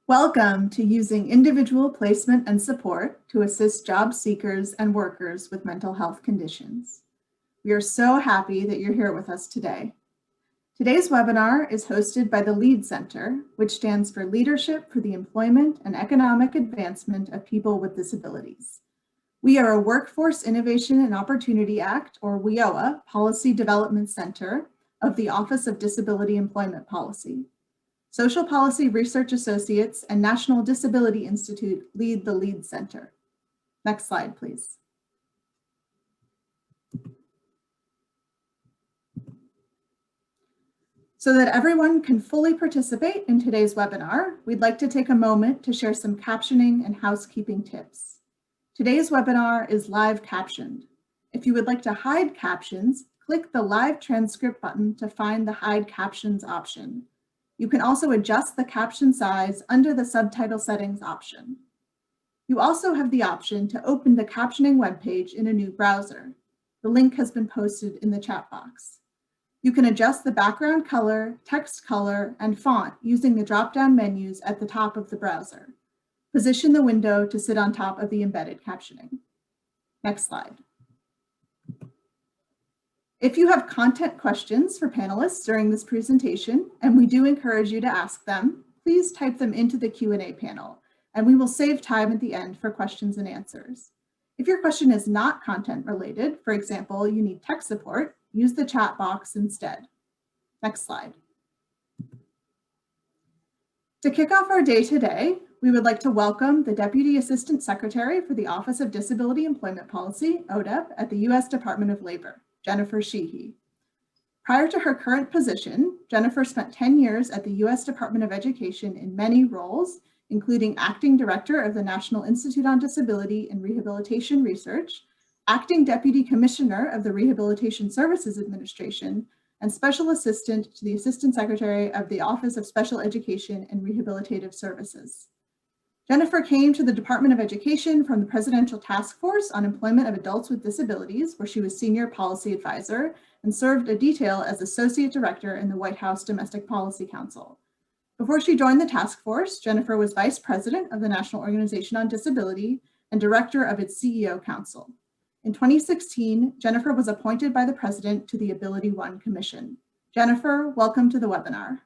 Welcome to Using Individual Placement and Support to Assist Job Seekers and Workers with Mental Health Conditions. We are so happy that you're here with us today. Today's webinar is hosted by the LEAD Center, which stands for Leadership for the Employment and Economic Advancement of People with Disabilities. We are a Workforce Innovation and Opportunity Act, or WIOA, Policy Development Center of the Office of Disability Employment Policy. Social Policy Research Associates and National Disability Institute lead the LEAD Center. Next slide, please. So that everyone can fully participate in today's webinar, we'd like to take a moment to share some captioning and housekeeping tips. Today's webinar is live captioned. If you would like to hide captions, click the live transcript button to find the hide captions option. You can also adjust the caption size under the subtitle settings option. You also have the option to open the captioning webpage in a new browser. The link has been posted in the chat box. You can adjust the background color, text color, and font using the drop-down menus at the top of the browser. Position the window to sit on top of the embedded captioning. Next slide. If you have content questions for panelists during this presentation, and we do encourage you to ask them, please type them into the Q&A panel, and we will save time at the end for questions and answers. If your question is not content related, for example, you need tech support, use the chat box instead. Next slide. To kick off our day today, we would like to welcome the Deputy Assistant Secretary for the Office of Disability Employment Policy, ODEP, at the U.S. Department of Labor, Jennifer Sheehy. Prior to her current position, Jennifer spent 10 years at the U.S. Department of Education in many roles, including Acting Director of the National Institute on Disability and Rehabilitation Research, Acting Deputy Commissioner of the Rehabilitation Services Administration, and Special Assistant to the Assistant Secretary of the Office of Special Education and Rehabilitative Services. Jennifer came to the Department of Education from the Presidential Task Force on Employment of Adults with Disabilities, where she was Senior Policy Advisor and served a detail as Associate Director in the White House Domestic Policy Council. Before she joined the task force, Jennifer was Vice President of the National Organization on Disability and Director of its CEO Council. In 2016, Jennifer was appointed by the President to the Ability One Commission. Jennifer, welcome to the webinar.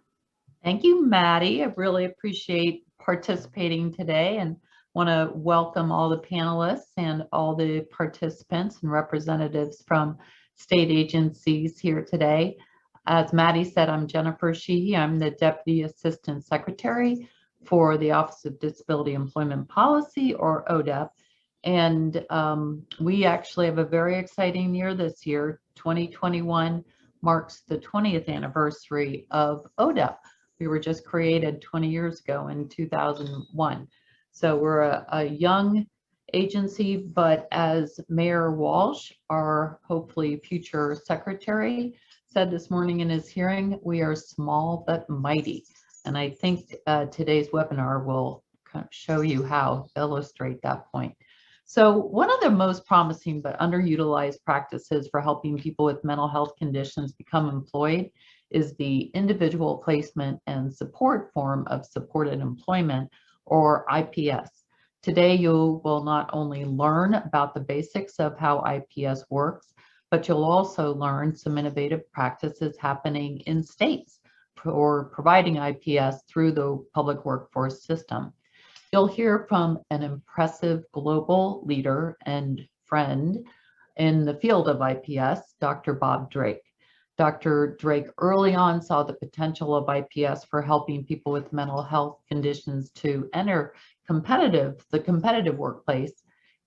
Thank you, Maddie. I really appreciate participating today and want to welcome all the panelists and all the participants and representatives from state agencies here today. As Maddie said, I'm Jennifer Sheehy. I'm the Deputy Assistant Secretary for the Office of Disability Employment Policy, or ODEP. And we actually have a very exciting year this year. 2021 marks the 20th anniversary of ODEP. We were just created 20 years ago in 2001. So we're a young agency, but as Mayor Walsh, our hopefully future secretary, said this morning in his hearing, we are small but mighty. And I think today's webinar will kind of show you how, illustrate that point. So one of the most promising but underutilized practices for helping people with mental health conditions become employed is the individual placement and support form of supported employment, or IPS. Today, you will not only learn about the basics of how IPS works, but you'll also learn some innovative practices happening in states for providing IPS through the public workforce system. You'll hear from an impressive global leader and friend in the field of IPS, Dr. Bob Drake. Dr. Drake early on saw the potential of IPS for helping people with mental health conditions to enter the competitive workplace.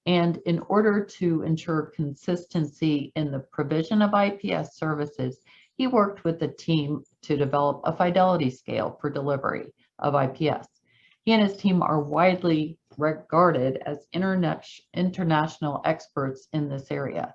And in order to ensure consistency in the provision of IPS services, he worked with a team to develop a fidelity scale for delivery of IPS. He and his team are widely regarded as international experts in this area.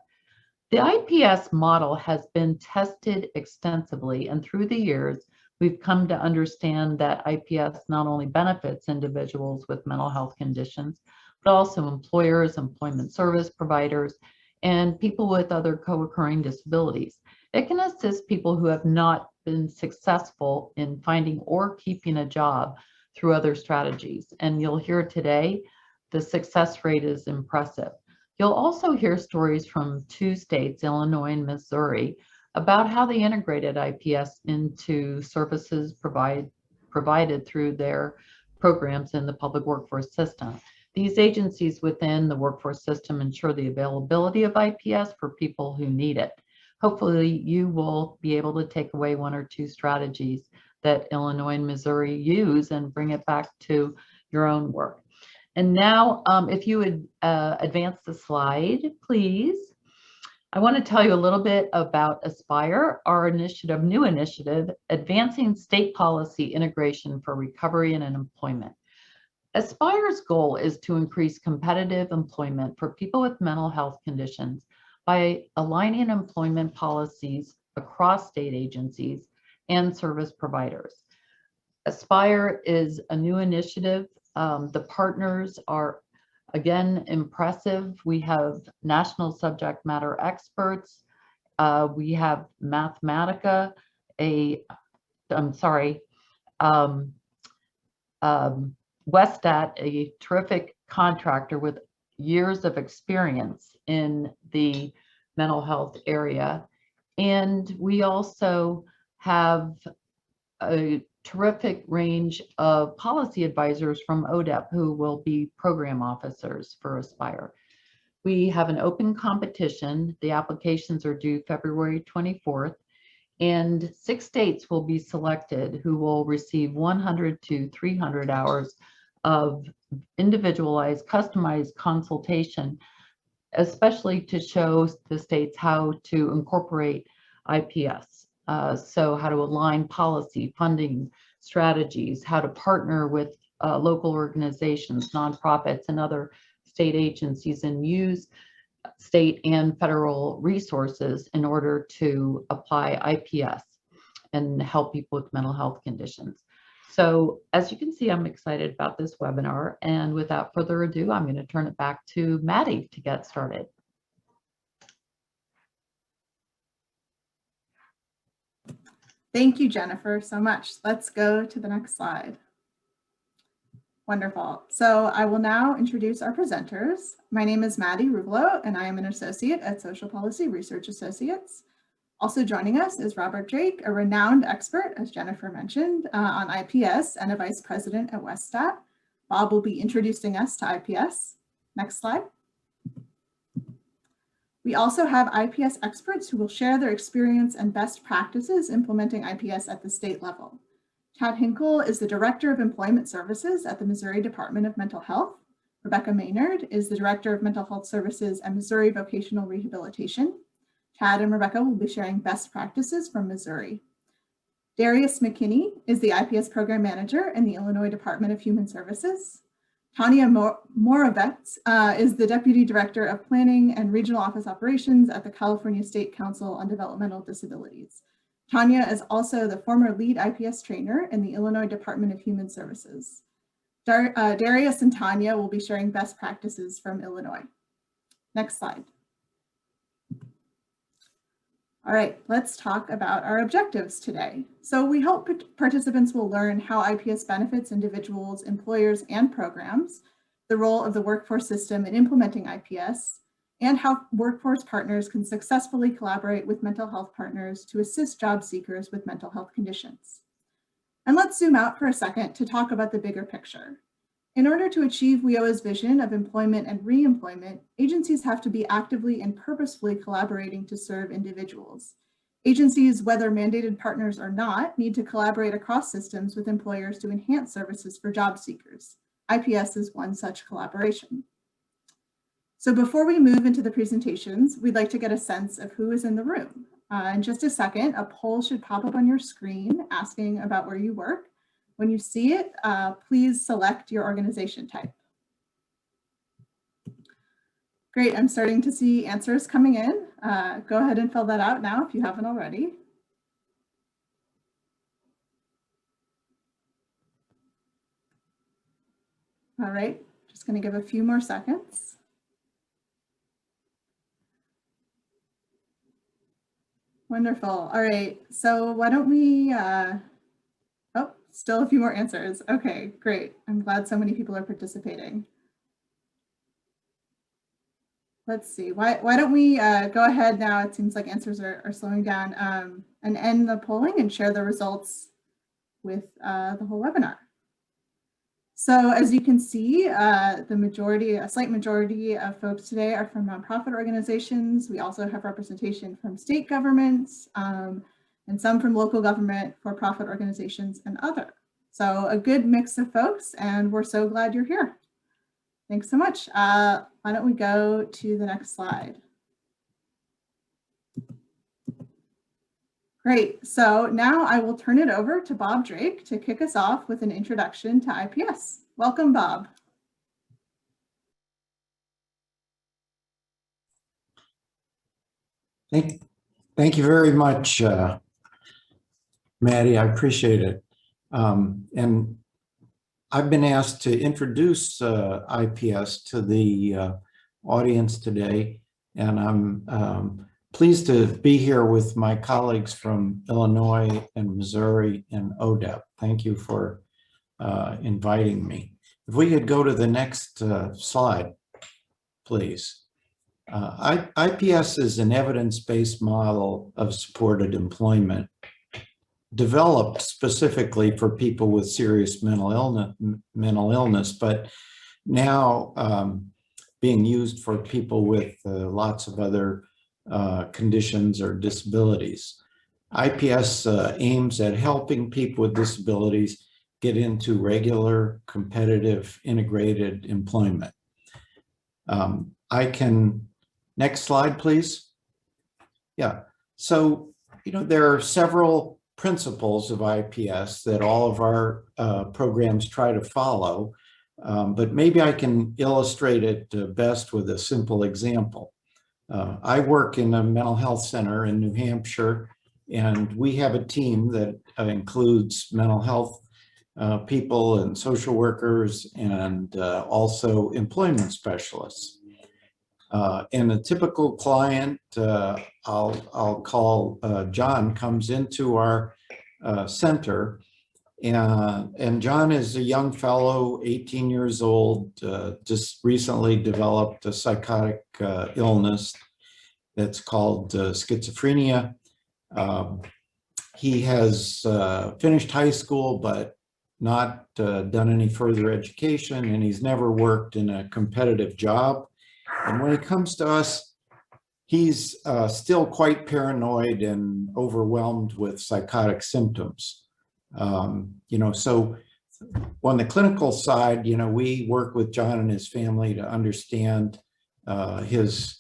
The IPS model has been tested extensively, and through the years, we've come to understand that IPS not only benefits individuals with mental health conditions, but also employers, employment service providers, and people with other co-occurring disabilities. It can assist people who have not been successful in finding or keeping a job through other strategies. And you'll hear today, the success rate is impressive. You'll also hear stories from 2 states, Illinois and Missouri, about how they integrated IPS into services provided through their programs in the public workforce system. These agencies within the workforce system ensure the availability of IPS for people who need it. Hopefully, you will be able to take away 1 or 2 strategies that Illinois and Missouri use and bring it back to your own work. And now, if you would advance the slide, please. I want to tell you a little bit about Aspire, our initiative, new initiative, Advancing State Policy Integration for Recovery and Employment. Aspire's goal is to increase competitive employment for people with mental health conditions by aligning employment policies across state agencies and service providers. Aspire is a new initiative. The partners are, again, impressive. We have national subject matter experts. We have Mathematica, Westat, a terrific contractor with years of experience in the mental health area. And we also have a terrific range of policy advisors from ODEP who will be program officers for Aspire. We have an open competition. The applications are due February 24th, and 6 states will be selected who will receive 100 to 300 hours of individualized, customized consultation, especially to show the states how to incorporate IPS. So how to align policy, funding strategies, how to partner with local organizations, nonprofits, and other state agencies, and use state and federal resources in order to apply IPS and help people with mental health conditions. So as you can see, I'm excited about this webinar, and without further ado, I'm going to turn it back to Maddie to get started. Thank you, Jennifer, so much. Let's go to the next slide. Wonderful. So I will now introduce our presenters. My name is Maddie Ruvolo, and I am an associate at Social Policy Research Associates. Also joining us is Robert Drake, a renowned expert, as Jennifer mentioned, on IPS and a vice president at Westat. Bob will be introducing us to IPS. Next slide. We also have IPS experts who will share their experience and best practices implementing IPS at the state level. Chad Hinkle is the Director of Employment Services at the Missouri Department of Mental Health. Rebecca Maynard is the Director of Mental Health Services at Missouri Vocational Rehabilitation. Chad and Rebecca will be sharing best practices from Missouri. Darius McKinney is the IPS Program Manager in the Illinois Department of Human Services. Tanya Moravec is the Deputy Director of Planning and Regional Office Operations at the California State Council on Developmental Disabilities. Tanya is also the former lead IPS trainer in the Illinois Department of Human Services. Darius and Tanya will be sharing best practices from Illinois. Next slide. All right, let's talk about our objectives today. So we hope participants will learn how IPS benefits individuals, employers, and programs, the role of the workforce system in implementing IPS, and how workforce partners can successfully collaborate with mental health partners to assist job seekers with mental health conditions. And let's zoom out for a second to talk about the bigger picture. In order to achieve WIOA's vision of employment and re-employment, agencies have to be actively and purposefully collaborating to serve individuals. Agencies, whether mandated partners or not, need to collaborate across systems with employers to enhance services for job seekers. IPS is one such collaboration. So before we move into the presentations, we'd like to get a sense of who is in the room. In just a second, a poll should pop up on your screen asking about where you work. When you see it, please select your organization type. Great, I'm starting to see answers coming in. Go ahead and fill that out now if you haven't already. All right, just going to give a few more seconds. Wonderful. All right, so why don't we, oh, still a few more answers. Okay, great. I'm glad so many people are participating. Let's see, why don't we go ahead now, it seems like answers are slowing down, and end the polling and share the results with the whole webinar. So as you can see, a slight majority of folks today are from nonprofit organizations. We also have representation from state governments and some from local government, for-profit organizations, and other. So a good mix of folks, and we're so glad you're here. Thanks so much. Why don't we go to the next slide? Great. So now I will turn it over to Bob Drake to kick us off with an introduction to IPS. Welcome, Bob. Thank you very much, Maddie. I appreciate it. And I've been asked to introduce IPS to the audience today, and I'm pleased to be here with my colleagues from Illinois and Missouri and ODEP. Thank you for inviting me. If we could go to the next slide, please. IPS is an evidence-based model of supported employment developed specifically for people with serious mental illness, but now being used for people with lots of other conditions or disabilities. IPS aims at helping people with disabilities get into regular, competitive, integrated employment. Next slide, please. Yeah, so, there are several principles of IPS that all of our programs try to follow, but maybe I can illustrate it best with a simple example. I work in a mental health center in New Hampshire, and we have a team that includes mental health people and social workers and also employment specialists. And a typical client, I'll call John, comes into our center, and John is a young fellow, 18 years old, just recently developed a psychotic illness that's called schizophrenia. He has finished high school, but not done any further education, and he's never worked in a competitive job. And when he comes to us, he's still quite paranoid and overwhelmed with psychotic symptoms. So on the clinical side, we work with John and his family to understand his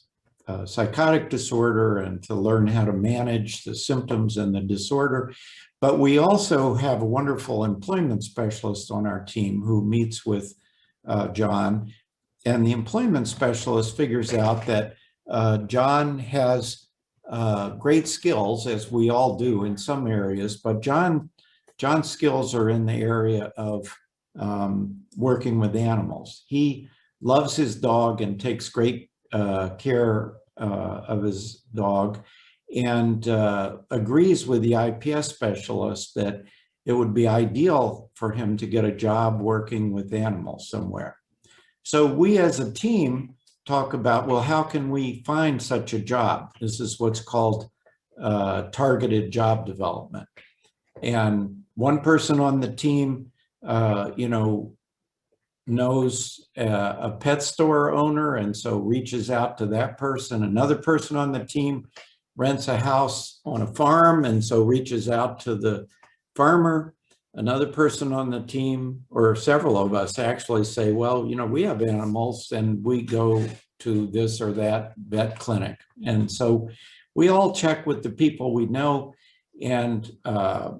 psychotic disorder and to learn how to manage the symptoms and the disorder. But we also have a wonderful employment specialist on our team who meets with John. And the employment specialist figures out that John has great skills, as we all do in some areas, but John's skills are in the area of working with animals. He loves his dog and takes great care of his dog, and agrees with the IPS specialist that it would be ideal for him to get a job working with animals somewhere. So we as a team talk about, well, how can we find such a job? This is what's called targeted job development. And one person on the team, knows a pet store owner, and so reaches out to that person. Another person on the team rents a house on a farm, and so reaches out to the farmer. Another person on the team, or several of us actually, say, well, we have animals and we go to this or that vet clinic. And so we all check with the people we know, and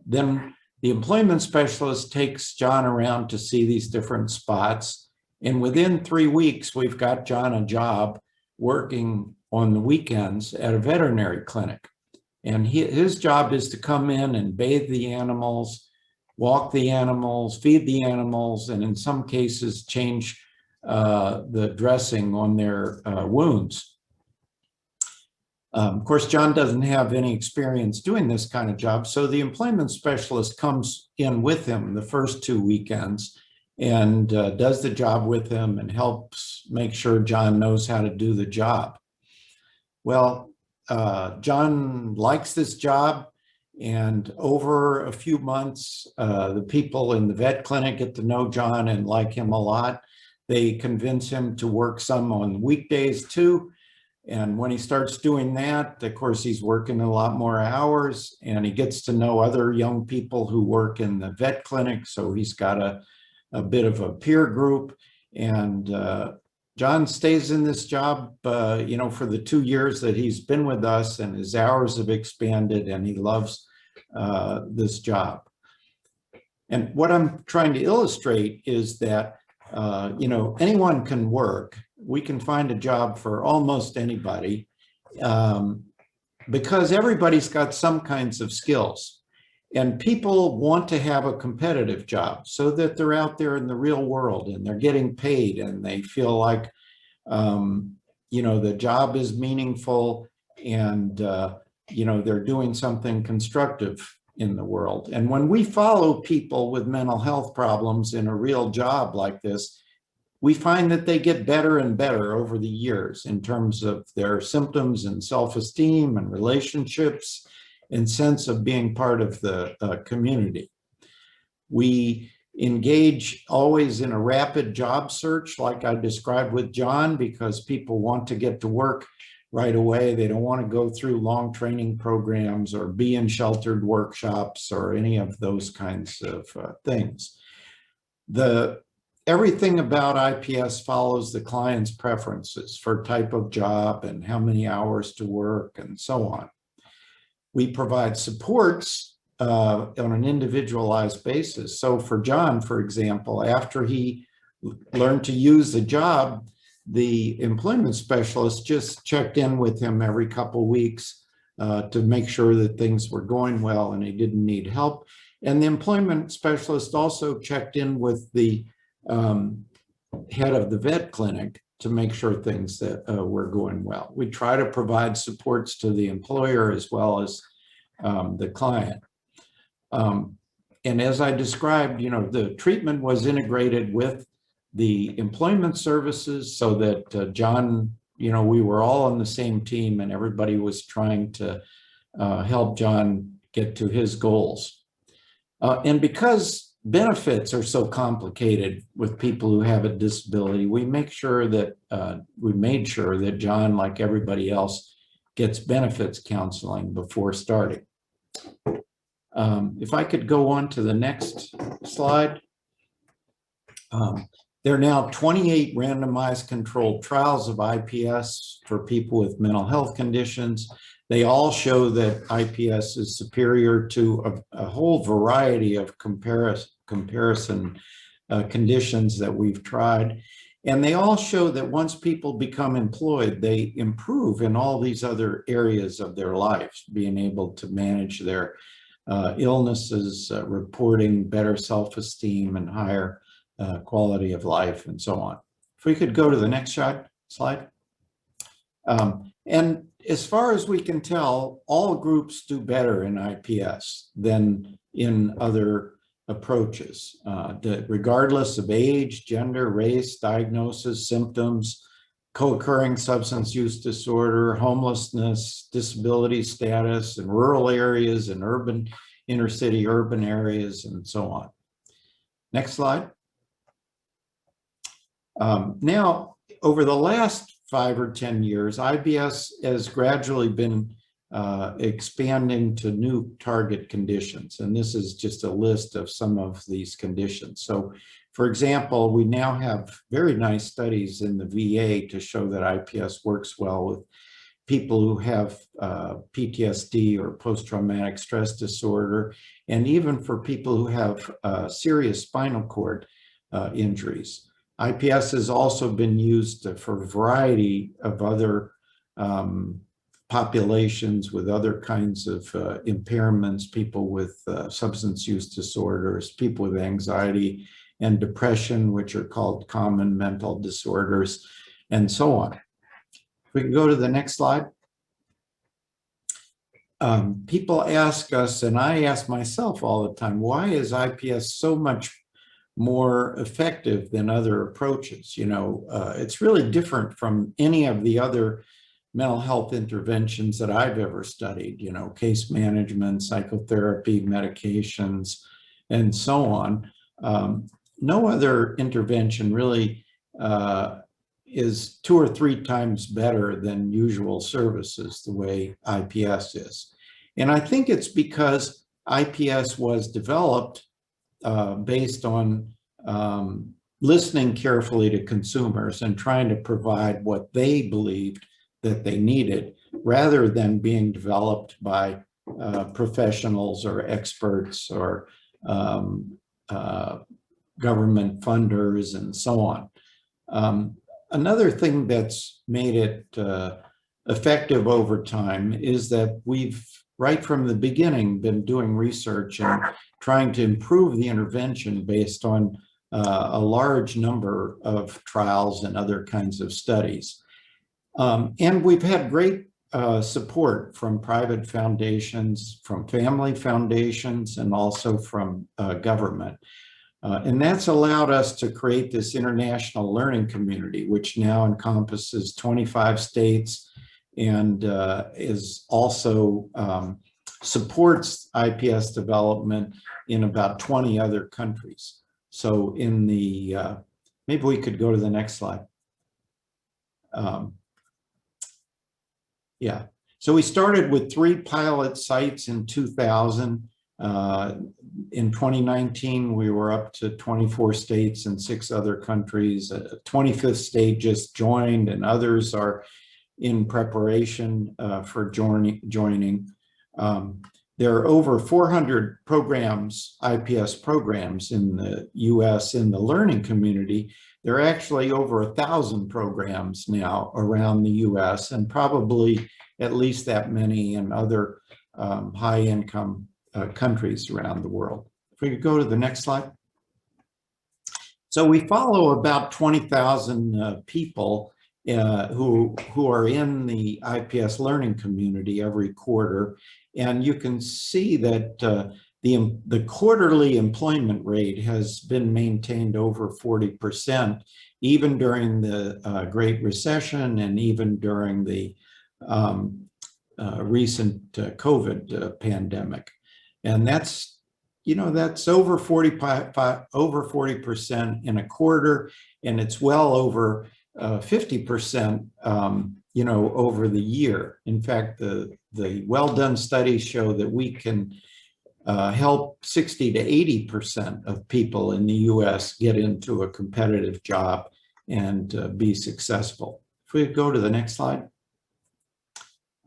then the employment specialist takes John around to see these different spots. And within 3 weeks, we've got John a job working on the weekends at a veterinary clinic. And his job is to come in and bathe the animals, walk the animals, feed the animals, and in some cases change the dressing on their wounds. Of course, John doesn't have any experience doing this kind of job, so the employment specialist comes in with him the first 2 weekends and does the job with him and helps make sure John knows how to do the job. Well, John likes this job, and over a few months, the people in the vet clinic get to know John and like him a lot. They convince him to work some on weekdays too. And when he starts doing that, of course, he's working a lot more hours, and he gets to know other young people who work in the vet clinic. So he's got a bit of a peer group, and John stays in this job, you know, for the 2 years that he's been with us, and his hours have expanded, and he loves this job. And what I'm trying to illustrate is that, you know, anyone can work. We can find a job for almost anybody because everybody's got some kinds of skills. And people want to have a competitive job so that they're out there in the real world and they're getting paid and they feel like, you know, the job is meaningful and, you know, they're doing something constructive in the world. And when we follow people with mental health problems in a real job like this, we find that they get better and better over the years in terms of their symptoms and self-esteem and relationships and sense of being part of the community. We engage always in a rapid job search like I described with John, because people want to get to work right away. They don't want to go through long training programs or be in sheltered workshops or any of those kinds of things. Everything about IPS follows the client's preferences for type of job and how many hours to work and so on. We provide supports on an individualized basis. So for John, for example, after he learned to use the job, the employment specialist just checked in with him every couple weeks to make sure that things were going well and he didn't need help. And the employment specialist also checked in with the head of the vet clinic to make sure things that were going well. We try to provide supports to the employer as well as the client. And as I described, you know, the treatment was integrated with the employment services so that John, you know, we were all on the same team and everybody was trying to help John get to his goals. And because benefits are so complicated with people who have a disability, we made sure that John, like everybody else, gets benefits counseling before starting. If I could go on to the next slide. There are now 28 randomized controlled trials of IPS for people with mental health conditions. They all show that IPS is superior to a whole variety of comparison conditions that we've tried. And they all show that once people become employed, they improve in all these other areas of their lives, being able to manage their illnesses, reporting better self-esteem and higher quality of life and so on. If we could go to the next slide. And as far as we can tell, all groups do better in IPS than in other approaches, regardless of age, gender, race, diagnosis, symptoms, co-occurring substance use disorder, homelessness, disability status in rural areas and urban, inner city urban areas, and so on. Next slide. Now, over the last 5 or 10 years, IPS has gradually been expanding to new target conditions. And this is just a list of some of these conditions. So, for example, we now have very nice studies in the VA to show that IPS works well with people who have PTSD or post-traumatic stress disorder, and even for people who have serious spinal cord injuries. IPS has also been used for a variety of other populations with other kinds of impairments, people with substance use disorders, people with anxiety and depression, which are called common mental disorders, and so on. If we can go to the next slide. people ask us, and I ask myself all the time, why is IPS so much more effective than other approaches? You know, it's really different from any of the other mental health interventions that I've ever studied, you know, case management, psychotherapy, medications, and so on. No other intervention really is 2 or 3 times better than usual services, the way IPS is. And I think it's because IPS was developed based on listening carefully to consumers and trying to provide what they believed that they needed, rather than being developed by professionals or experts or government funders and so on. Another thing that's made it effective over time is that we've, right from the beginning, been doing research and trying to improve the intervention based on a large number of trials and other kinds of studies. And we've had great support from private foundations, from family foundations, and also from government. And that's allowed us to create this international learning community, which now encompasses 25 states and is also supports IPS development in about 20 other countries. So in the, maybe we could go to the next slide. Yeah, so we started with 3 pilot sites in 2000. In 2019, we were up to 24 states and 6 other countries. A 25th state just joined, and others are in preparation for joining. There are over 400 programs, IPS programs in the US in the learning community. There are actually over 1,000 programs now around the US, and probably at least that many in other high-income countries around the world. If we could go to the next slide. So we follow about 20,000 people who are in the IPS learning community every quarter. And you can see that the quarterly employment rate has been maintained over 40%, even during the Great Recession and even during the recent COVID pandemic. And that's, you know, that's over 40% in a quarter, and it's well over 50%, you know, over the year. In fact, the well-done studies show that we can help 60 to 80% of people in the US get into a competitive job and be successful. If we go to the next slide.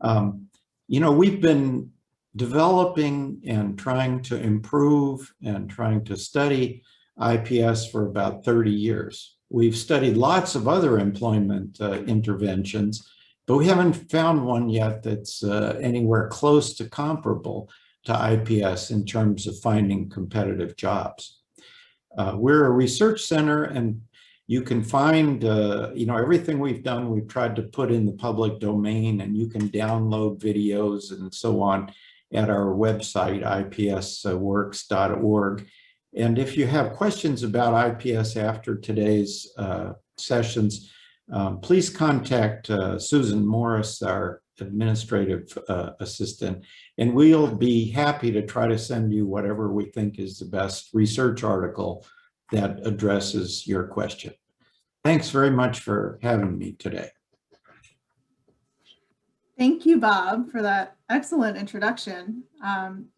You know, we've been developing and trying to improve and trying to study IPS for about 30 years. We've studied lots of other employment interventions, but we haven't found one yet that's anywhere close to comparable to IPS in terms of finding competitive jobs. We're a research center, and you can find, you know, everything we've done, we've tried to put in the public domain, and you can download videos and so on at our website, ipsworks.org. And if you have questions about IPS after today's sessions, please contact Susan Morris, our administrative assistant, and we'll be happy to try to send you whatever we think is the best research article that addresses your question. Thanks very much for having me today. Thank you, Bob, for that excellent introduction.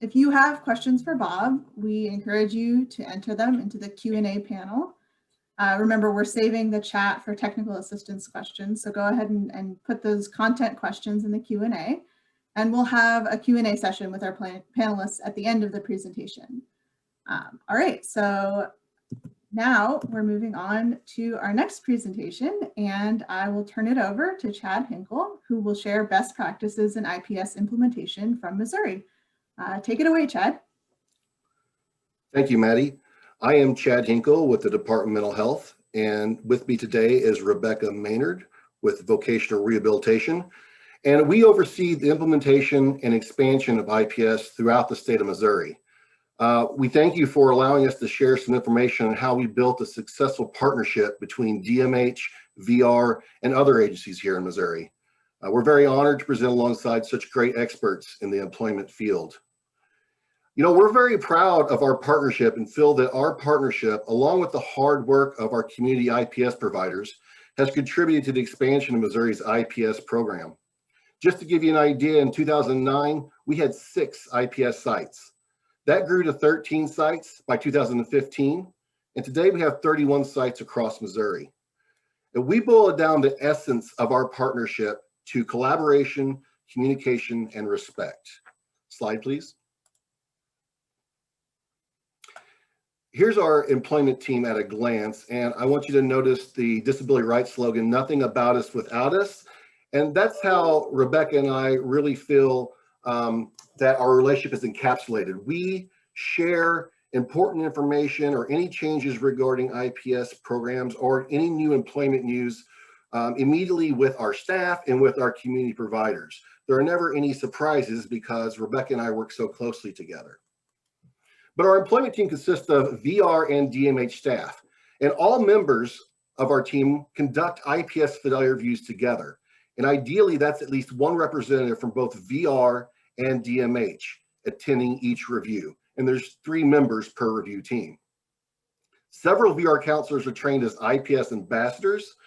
If you have questions for Bob, we encourage you to enter them into the Q&A panel. Remember, we're saving the chat for technical assistance questions, so go ahead and put those content questions in the Q&A, and we'll have a Q&A session with our panelists at the end of the presentation. All right, so now we're moving on to our next presentation, and I will turn it over to Chad Hinkle, who will share best practices in IPS implementation from Missouri. Take it away, Chad. Thank you, Maddie. I am Chad Hinkle with the Department of Mental Health, and with me today is Rebecca Maynard with Vocational Rehabilitation. And we oversee the implementation and expansion of IPS throughout the state of Missouri. We thank you for allowing us to share some information on how we built a successful partnership between DMH, VR, and other agencies here in Missouri. We're very honored to present alongside such great experts in the employment field. You know, we're very proud of our partnership and feel that our partnership, along with the hard work of our community IPS providers, has contributed to the expansion of Missouri's IPS program. Just to give you an idea, in 2009, we had 6 IPS sites. That grew to 13 sites by 2015, and today we have 31 sites across Missouri. And we boil it down to essence of our partnership to collaboration, communication, and respect. Slide, please. Here's our employment team at a glance, and I want you to notice the disability rights slogan, "Nothing about us without us." And that's how Rebecca and I really feel that our relationship is encapsulated. We share important information or any changes regarding IPS programs or any new employment news immediately with our staff and with our community providers. There are never any surprises because Rebecca and I work so closely together. But our employment team consists of VR and DMH staff, and all members of our team conduct IPS fidelity reviews together. And ideally, that's at least one representative from both VR and DMH attending each review. And there's 3 members per review team. Several VR counselors are trained as IPS ambassadors,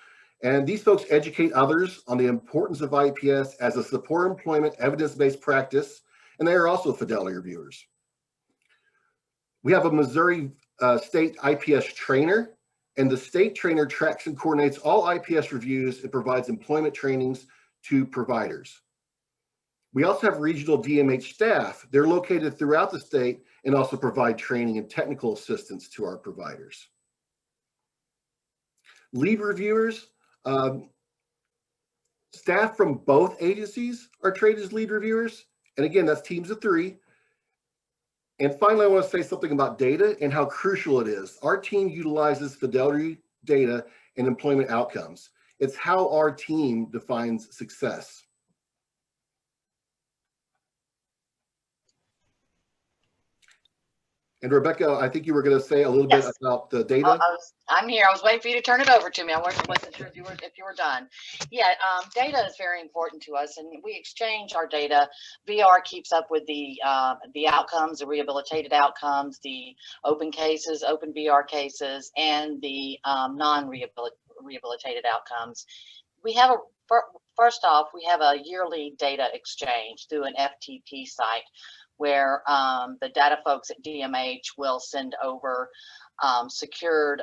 and these folks educate others on the importance of IPS as a support employment evidence-based practice, and they are also fidelity reviewers. We have a Missouri state IPS trainer, and the state trainer tracks and coordinates all IPS reviews and provides employment trainings to providers. We also have regional DMH staff. They're located throughout the state and also provide training and technical assistance to our providers. Lead reviewers, staff from both agencies are trained as lead reviewers. And again, that's teams of 3. And finally, I want to say something about data and how crucial it is. Our team utilizes fidelity data and employment outcomes. It's how our team defines success. And Rebecca, I think you were going to say a little bit about the data. I'm here. I was waiting for you to turn it over to me. I wasn't sure if you were done. Yeah, data is very important to us, and we exchange our data. VR keeps up with the outcomes, the rehabilitated outcomes, the open cases, open VR cases, and the non-rehabilitated outcomes. We have first off, we have a yearly data exchange through an FTP site, where the data folks at DMH will send over secured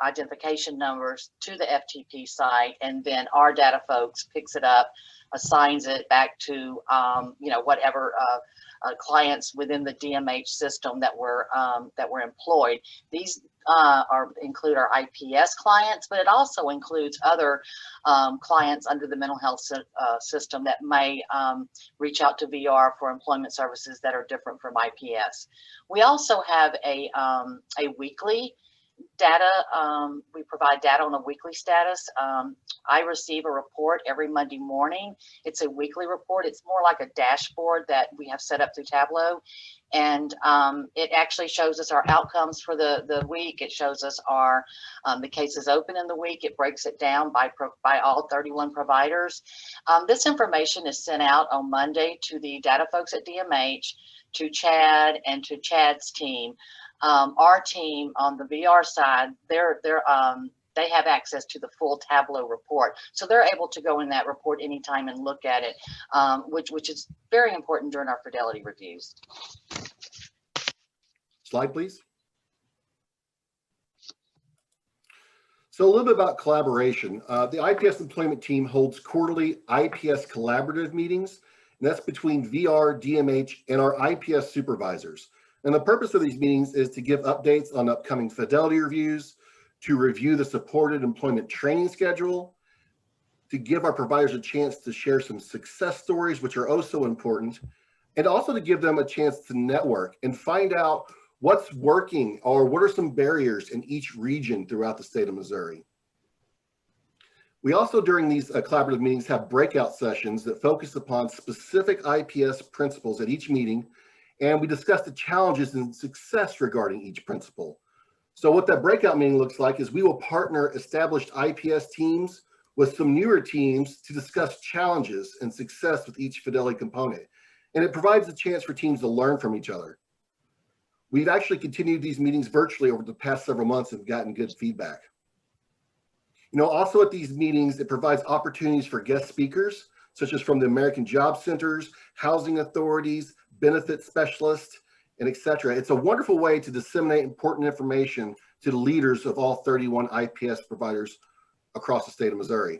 identification numbers to the FTP site, and then our data folks picks it up, assigns it back to whatever clients within the DMH system that were employed. These include our IPS clients, but it also includes other clients under the mental health system that may reach out to VR for employment services that are different from IPS. We also have a weekly data. We provide data on a weekly status. I receive a report every Monday morning. It's a weekly report. It's more like a dashboard that we have set up through Tableau. And it actually shows us our outcomes for the week. It shows us our the cases open in the week. It breaks it down by all 31 providers. This information is sent out on Monday to the data folks at DMH, to Chad, and to Chad's team. Our team on the VR side, they have access to the full Tableau report. So they're able to go in that report anytime and look at it, which is very important during our fidelity reviews. Slide, please. So a little bit about collaboration. The IPS employment team holds quarterly IPS collaborative meetings, and that's between VR, DMH, and our IPS supervisors. And the purpose of these meetings is to give updates on upcoming fidelity reviews, to review the supported employment training schedule, to give our providers a chance to share some success stories, which are also important, and also to give them a chance to network and find out what's working or what are some barriers in each region throughout the state of Missouri. We also, during these collaborative meetings, have breakout sessions that focus upon specific IPS principles at each meeting, and we discuss the challenges and success regarding each principle. So what that breakout meeting looks like is we will partner established IPS teams with some newer teams to discuss challenges and success with each fidelity component. And it provides a chance for teams to learn from each other. We've actually continued these meetings virtually over the past several months and gotten good feedback. You know, also at these meetings, it provides opportunities for guest speakers, such as from the American Job Centers, housing authorities, benefit specialists, and etc. It's a wonderful way to disseminate important information to the leaders of all 31 IPS providers across the state of Missouri.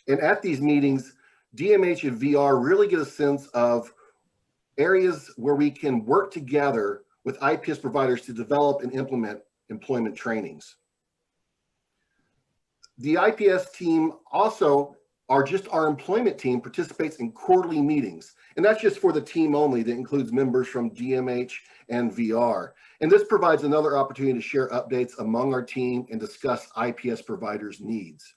And at these meetings, DMH and VR really get a sense of areas where we can work together with IPS providers to develop and implement employment trainings. The IPS team also, our employment team participates in quarterly meetings, and that's just for the team only. That includes members from DMH and VR. And this provides another opportunity to share updates among our team and discuss IPS providers' needs.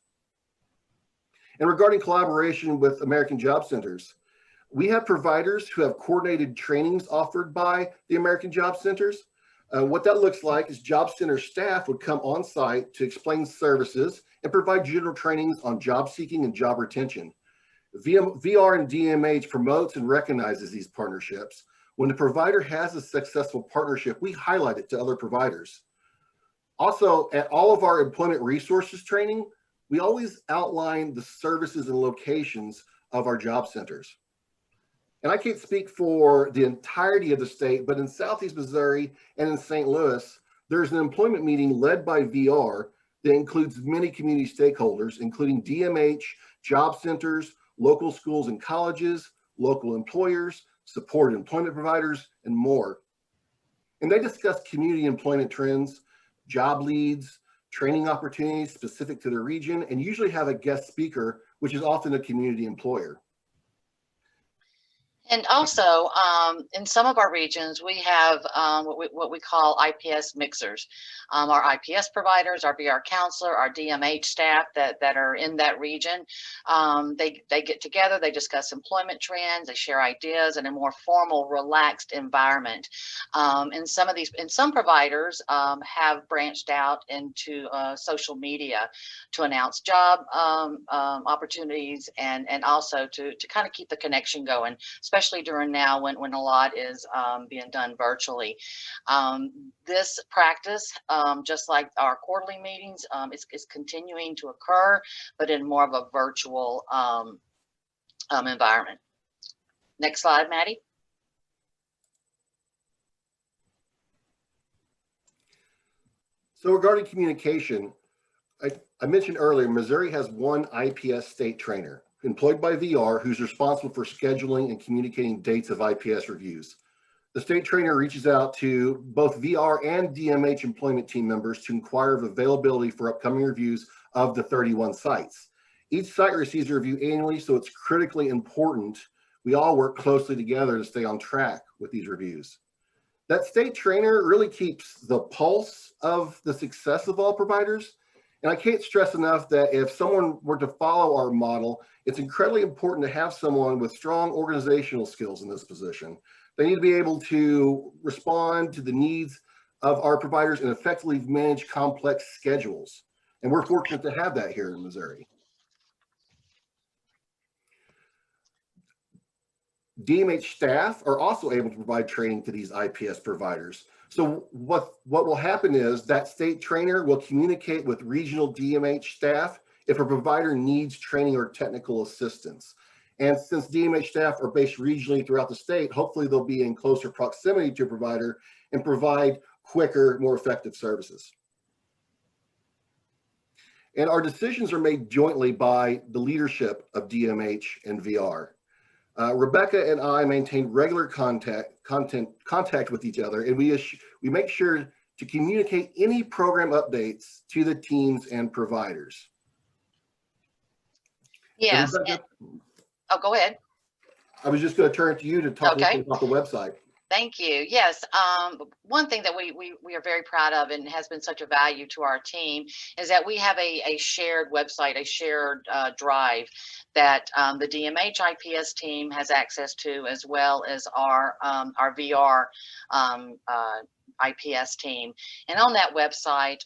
And regarding collaboration with American Job Centers, we have providers who have coordinated trainings offered by the American Job Centers. What that looks like is job center staff would come on site to explain services and provide general trainings on job seeking and job retention. VR and DMH promotes and recognizes these partnerships. When the provider has a successful partnership, we highlight it to other providers. Also, at all of our employment resources training, we always outline the services and locations of our job centers. And I can't speak for the entirety of the state, but in Southeast Missouri and in St. Louis, there's an employment meeting led by VR that includes many community stakeholders, including DMH, job centers, local schools and colleges, local employers, supported employment providers, and more. And they discuss community employment trends, job leads, training opportunities specific to the region, and usually have a guest speaker, which is often a community employer. And also, in some of our regions, we have what we call IPS mixers. Our IPS providers, our VR counselor, our DMH staff that are in that region, they get together, they discuss employment trends, they share ideas in a more formal, relaxed environment. And some providers have branched out into social media to announce job opportunities and also to kind of keep the connection going, especially during now when a lot is being done virtually. This practice, just like our quarterly meetings, is continuing to occur, but in more of a virtual environment. Next slide, Maddie. So regarding communication, I mentioned earlier, Missouri has one IPS state trainer employed by VR who's responsible for scheduling and communicating dates of IPS reviews. The state trainer reaches out to both VR and DMH employment team members to inquire of availability for upcoming reviews of the 31 sites. Each site receives a review annually, so it's critically important we all work closely together to stay on track with these reviews. That state trainer really keeps the pulse of the success of all providers. And I can't stress enough that if someone were to follow our model, it's incredibly important to have someone with strong organizational skills in this position. They need to be able to respond to the needs of our providers and effectively manage complex schedules. And we're fortunate to have that here in Missouri. DMH staff are also able to provide training to these IPS providers. So what will happen is that state trainer will communicate with regional DMH staff if a provider needs training or technical assistance. And since DMH staff are based regionally throughout the state, hopefully they'll be in closer proximity to a provider and provide quicker, more effective services. And our decisions are made jointly by the leadership of DMH and VR. Rebecca and I maintain regular contact with each other, and we make sure to communicate any program updates to the teams and providers. Yes. Rebecca, Oh, go ahead. I was just going to turn to you to talk a little bit about the website. Thank you. Yes, one thing that we are very proud of and has been such a value to our team is that we have a shared website, a shared drive that the DMH IPS team has access to, as well as our VR IPS team. And on that website,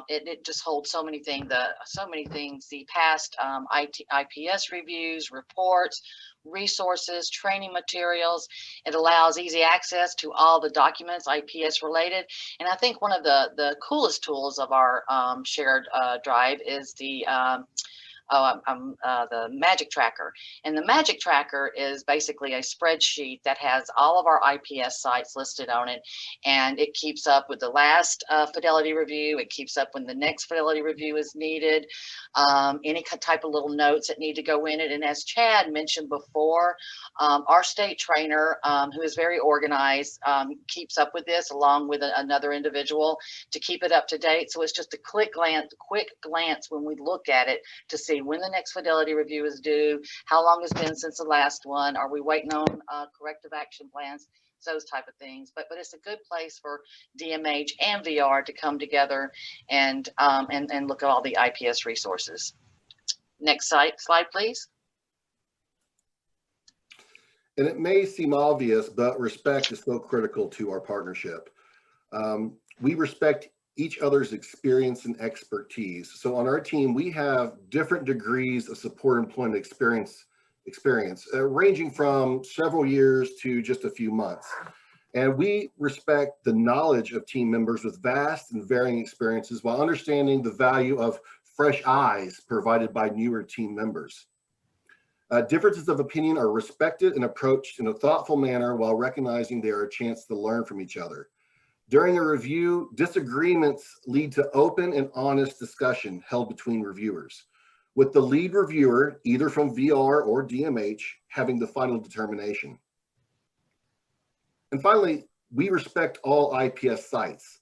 it just holds so many things, the past IPS reviews, reports, resources, training materials. It allows easy access to all the documents IPS related. And I think one of the coolest tools of our shared drive is the Magic Tracker. And the Magic Tracker is basically a spreadsheet that has all of our IPS sites listed on it, and it keeps up with the last fidelity review. It keeps up when the next fidelity review is needed, any type of little notes that need to go in it. And as Chad mentioned before, our state trainer, who is very organized, keeps up with this along with another individual to keep it up to date. So it's just a quick glance when we look at it to see when the next fidelity review is due, how long it's been since the last one, are we waiting on corrective action plans, those type of things. But it's a good place for DMH and VR to come together and look at all the IPS resources. Next slide, please. And it may seem obvious, but respect is so critical to our partnership. We respect each other's experience and expertise. So on our team, we have different degrees of support employment experience, ranging from several years to just a few months. And we respect the knowledge of team members with vast and varying experiences while understanding the value of fresh eyes provided by newer team members. Differences of opinion are respected and approached in a thoughtful manner while recognizing they are a chance to learn from each other. During a review, disagreements lead to open and honest discussion held between reviewers, with the lead reviewer, either from VR or DMH, having the final determination. And finally, we respect all IPS sites.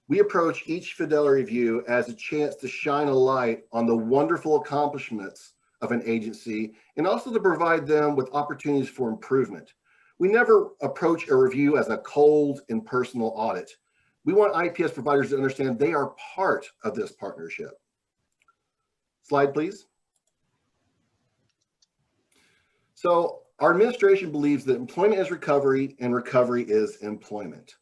We approach each fidelity review as a chance to shine a light on the wonderful accomplishments of an agency and also to provide them with opportunities for improvement. We never approach a review as a cold, impersonal audit. We want IPS providers to understand they are part of this partnership. Slide, please. So our administration believes that employment is recovery and recovery is employment.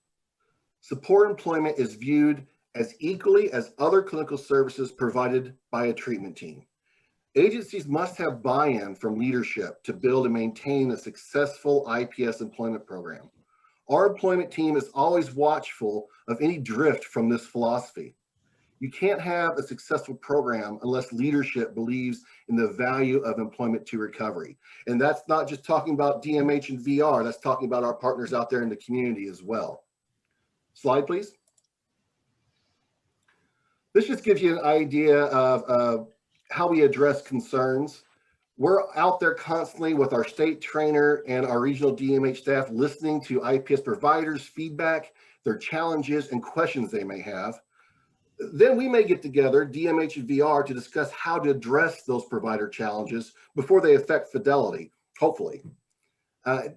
Support employment is viewed as equally as other clinical services provided by a treatment team. Agencies must have buy-in from leadership to build and maintain a successful IPS employment program. Our employment team is always watchful of any drift from this philosophy. You can't have a successful program unless leadership believes in the value of employment to recovery. And that's not just talking about DMH and VR, that's talking about our partners out there in the community as well. Slide, please. This just gives you an idea of how we address concerns. We're out there constantly with our state trainer and our regional DMH staff listening to IPS providers' feedback, their challenges and questions they may have. Then we may get together, DMH and VR, to discuss how to address those provider challenges before they affect fidelity, hopefully.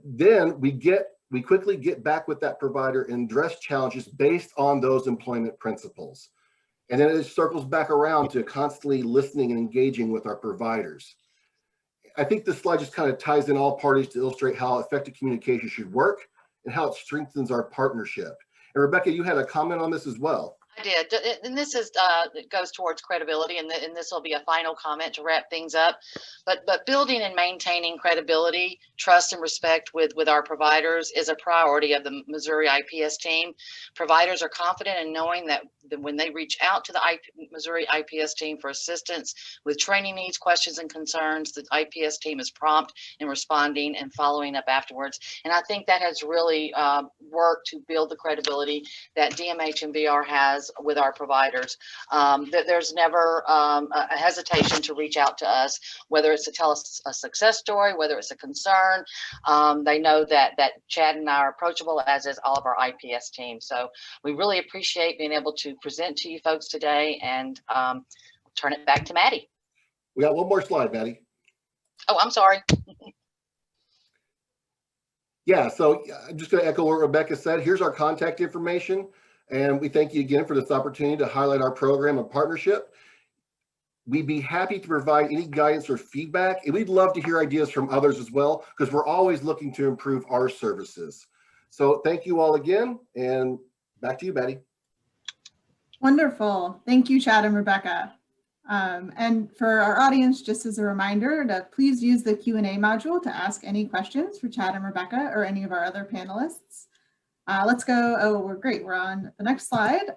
Then we quickly get back with that provider and address challenges based on those employment principles. And then it circles back around to constantly listening and engaging with our providers. I think this slide just kind of ties in all parties to illustrate how effective communication should work and how it strengthens our partnership. And Rebecca, you had a comment on this as well. I did, and this is it goes towards credibility, and this will be a final comment to wrap things up. But building and maintaining credibility, trust, and respect with our providers is a priority of the Missouri IPS team. Providers are confident in knowing that when they reach out to the Missouri IPS team for assistance with training needs, questions, and concerns, the IPS team is prompt in responding and following up afterwards. And I think that has really worked to build the credibility that DMH and VR has with our providers. That there's never a hesitation to reach out to us, whether it's to tell us a success story, whether it's a concern. They know that Chad and I are approachable, as is all of our IPS team. So we really appreciate being able to present to you folks today, and turn it back to Maddie. We got one more slide, Maddie. Oh, I'm sorry. Yeah, so I'm just going to echo what Rebecca said. Here's our contact information. And we thank you again for this opportunity to highlight our program and partnership. We'd be happy to provide any guidance or feedback, and we'd love to hear ideas from others as well, because we're always looking to improve our services. So thank you all again, and back to you, Betty. Wonderful. Thank you, Chad and Rebecca. And for our audience, just as a reminder to please use the Q&A module to ask any questions for Chad and Rebecca or any of our other panelists. Let's go. Oh, we're great. We're on the next slide.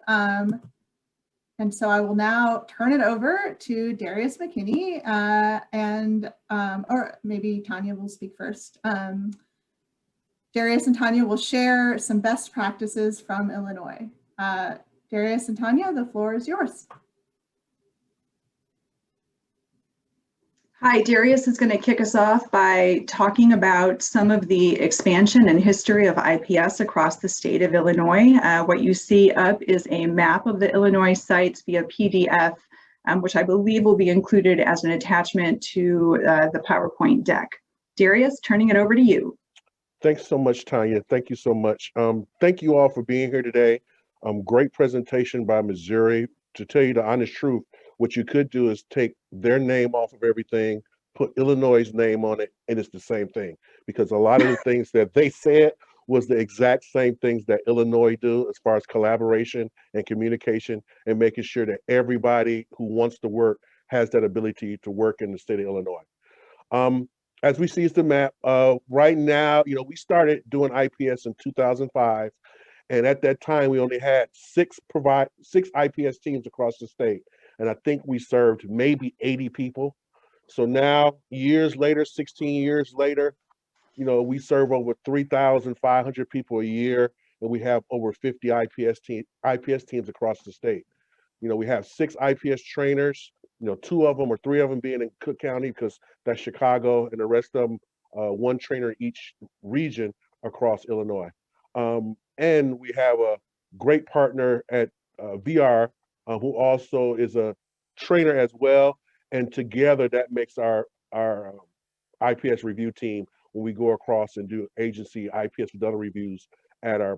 And so I will now turn it over to Darius McKinney or maybe Tanya will speak first. Darius and Tanya will share some best practices from Illinois. Darius and Tanya, the floor is yours. Hi, Darius is going to kick us off by talking about some of the expansion and history of IPS across the state of Illinois. What you see up is a map of the Illinois sites via PDF, which I believe will be included as an attachment to the PowerPoint deck. Darius, turning it over to you. Thanks so much, Tanya. Thank you so much. Thank you all for being here today. Great presentation by Missouri. To tell you the honest truth, what you could do is take their name off of everything, put Illinois' name on it, and it's the same thing. Because a lot of the things that they said was the exact same things that Illinois do as far as collaboration and communication and making sure that everybody who wants to work has that ability to work in the state of Illinois. As we see is the map, right now, we started doing IPS in 2005. And at that time, we only had six IPS teams across the state. And I think we served maybe 80 people. So now, years later, 16 years later, we serve over 3,500 people a year, and we have over 50 IPS teams across the state. We have 6 IPS trainers, 2 of them or 3 of them being in Cook County because that's Chicago, and the rest of them, 1 trainer in each region across Illinois. And we have a great partner at VR, who also is a trainer as well. And together that makes our IPS review team when we go across and do agency IPS fidelity reviews at our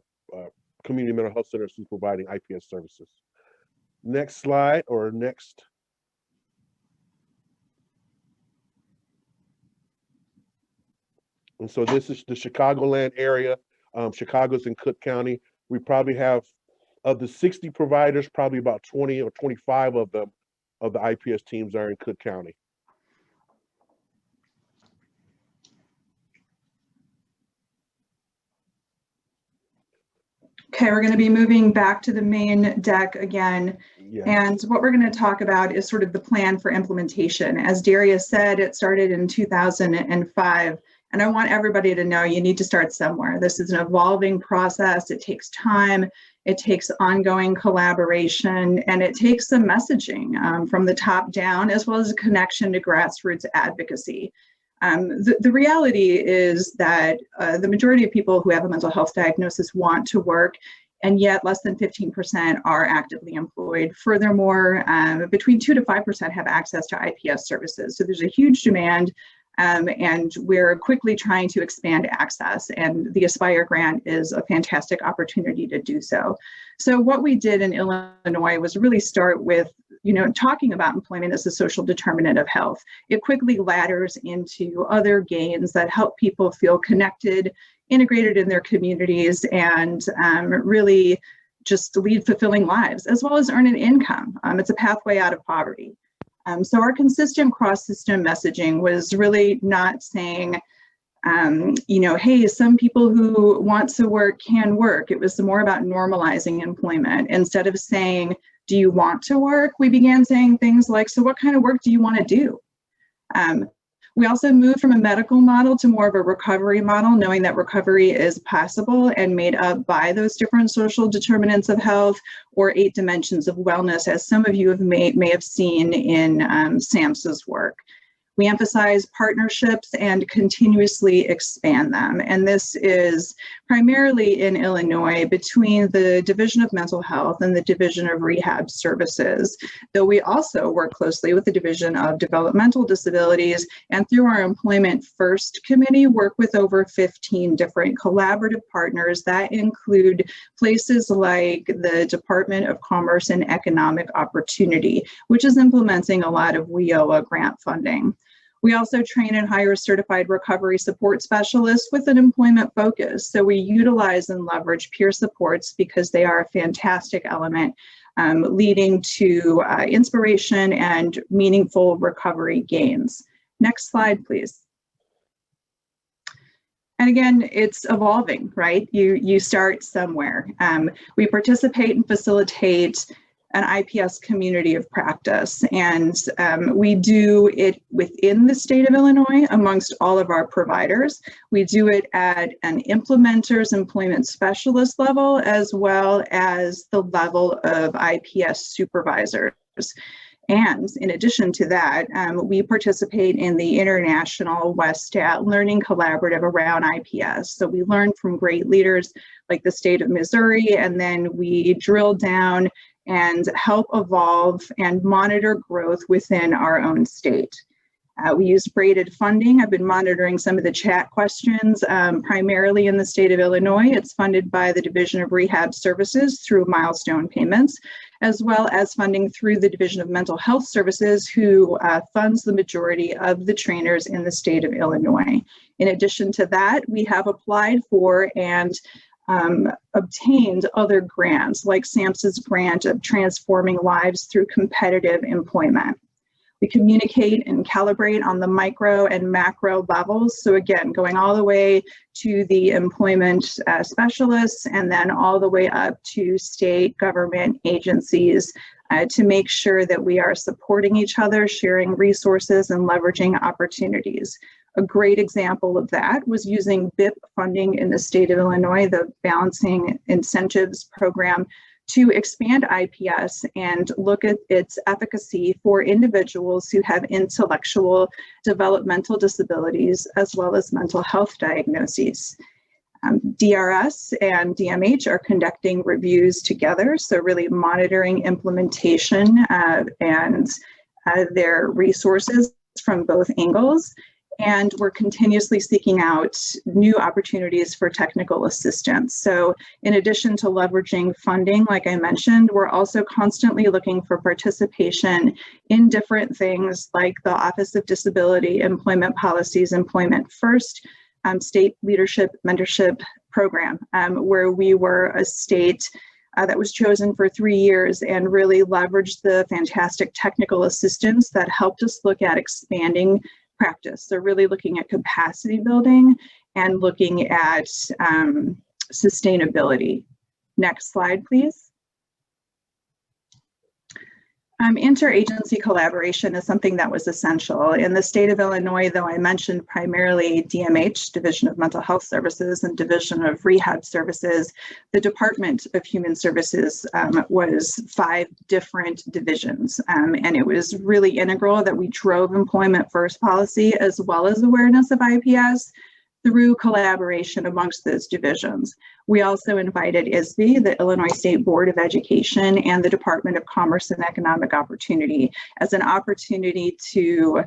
community mental health centers who's providing IPS services. Next slide or next. And so this is the Chicagoland area. Chicago's in Cook County. We probably have, of the 60 providers, probably about 20 or 25 of them, of the IPS teams are in Cook County. Okay, we're going to be moving back to the main deck again. Yeah. And what we're going to talk about is sort of the plan for implementation. As Darius said, it started in 2005. And I want everybody to know you need to start somewhere. This is an evolving process. It takes time. It takes ongoing collaboration, and it takes some messaging from the top down, as well as a connection to grassroots advocacy. The reality is that the majority of people who have a mental health diagnosis want to work, and yet less than 15% are actively employed. Furthermore, between 2 to 5% have access to IPS services. So there's a huge demand. And we're quickly trying to expand access, and the Aspire grant is a fantastic opportunity to do so. So what we did in Illinois was really start with, talking about employment as a social determinant of health. It quickly ladders into other gains that help people feel connected, integrated in their communities, and really just lead fulfilling lives, as well as earn an income. It's a pathway out of poverty. So our consistent cross-system messaging was really not saying, hey, some people who want to work can work. It was more about normalizing employment. Instead of saying, do you want to work? We began saying things like, so what kind of work do you want to do? We also moved from a medical model to more of a recovery model, knowing that recovery is possible and made up by those different social determinants of health, or 8 dimensions of wellness, as some of you may have seen in SAMHSA's work. We emphasize partnerships and continuously expand them. And this is primarily in Illinois between the Division of Mental Health and the Division of Rehab Services, though we also work closely with the Division of Developmental Disabilities, and through our Employment First Committee, work with over 15 different collaborative partners that include places like the Department of Commerce and Economic Opportunity, which is implementing a lot of WIOA grant funding. We also train and hire certified recovery support specialists with an employment focus. So we utilize and leverage peer supports because they are a fantastic element, leading to inspiration and meaningful recovery gains. Next slide, please. And again, it's evolving, right? You start somewhere. We participate and facilitate an IPS community of practice, and we do it within the state of Illinois amongst all of our providers. We do it at an implementer's employment specialist level, as well as the level of IPS supervisors. And in addition to that, we participate in the International WestStat Learning Collaborative around IPS. So we learn from great leaders like the state of Missouri, and then we drill down and help evolve and monitor growth within our own state. We use braided funding. I've been monitoring some of the chat questions, primarily in the state of Illinois. It's funded by the Division of Rehab Services through milestone payments, as well as funding through the Division of Mental Health Services, who funds the majority of the trainers in the state of Illinois. In addition to that, we have applied for and obtained other grants, like SAMHSA's grant of Transforming Lives Through Competitive Employment. We communicate and calibrate on the micro and macro levels. So again, going all the way to the employment specialists, and then all the way up to state government agencies, to make sure that we are supporting each other, sharing resources, and leveraging opportunities. A great example of that was using BIP funding in the state of Illinois, the Balancing Incentives Program, to expand IPS and look at its efficacy for individuals who have intellectual developmental disabilities as well as mental health diagnoses. DRS and DMH are conducting reviews together, so really monitoring implementation and their resources from both angles. And we're continuously seeking out new opportunities for technical assistance. So in addition to leveraging funding, like I mentioned, we're also constantly looking for participation in different things like the Office of Disability Employment Policies, Employment First, State Leadership Mentorship Program, where we were a state that was chosen for 3 years and really leveraged the fantastic technical assistance that helped us look at expanding practice. So really looking at capacity building and looking at sustainability. Next slide, please. Interagency collaboration is something that was essential. In the state of Illinois, though I mentioned primarily DMH, Division of Mental Health Services, and Division of Rehab Services, the Department of Human Services was 5 different divisions. And it was really integral that we drove employment first policy as well as awareness of IPS through collaboration amongst those divisions. We also invited ISB, the Illinois State Board of Education, and the Department of Commerce and Economic Opportunity as an opportunity to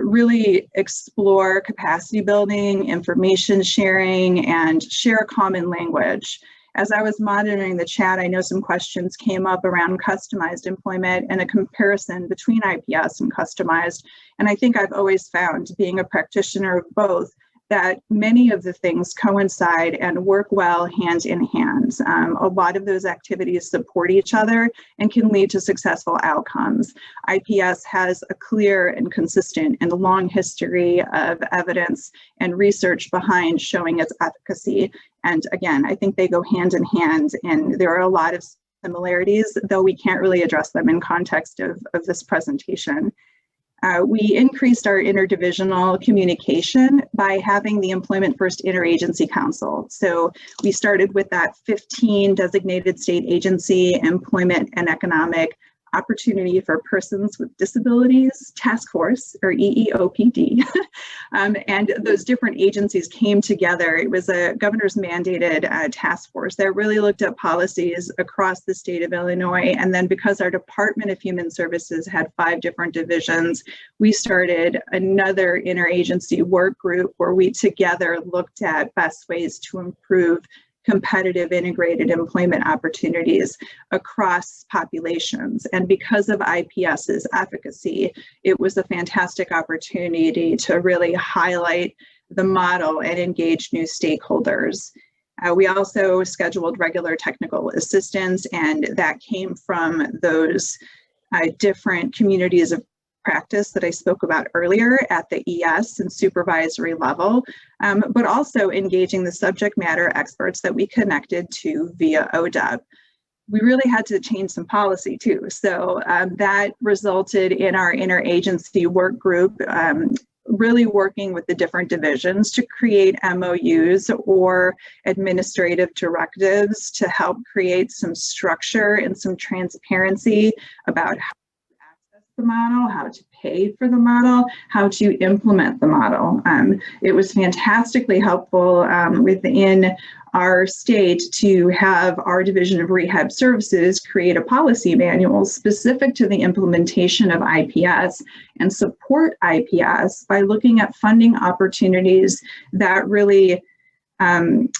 really explore capacity building, information sharing, and share a common language. As I was monitoring the chat, I know some questions came up around customized employment and a comparison between IPS and customized. And I think I've always found, being a practitioner of both, that many of the things coincide and work well hand in hand. A lot of those activities support each other and can lead to successful outcomes. IPS has a clear and consistent and long history of evidence and research behind showing its efficacy. And again, I think they go hand in hand, and there are a lot of similarities, though we can't really address them in context of this presentation. We increased our interdivisional communication by having the Employment First Interagency Council. So we started with that 15 designated state agency employment and economic Opportunity for Persons with Disabilities Task Force, or EEOPD. And those different agencies came together. It was a governor's mandated task force that really looked at policies across the state of Illinois. And then because our Department of Human Services had 5 different divisions, we started another interagency work group where we together looked at best ways to improve competitive integrated employment opportunities across populations. And because of IPS's efficacy, it was a fantastic opportunity to really highlight the model and engage new stakeholders. We also scheduled regular technical assistance, and that came from those different communities of practice that I spoke about earlier at the ES and supervisory level, but also engaging the subject matter experts that we connected to via ODEP. We really had to change some policy too. So that resulted in our interagency work group really working with the different divisions to create MOUs or administrative directives to help create some structure and some transparency about how the model, how to pay for the model, how to implement the model. It was fantastically helpful within our state to have our Division of Rehab Services create a policy manual specific to the implementation of IPS and support IPS by looking at funding opportunities that really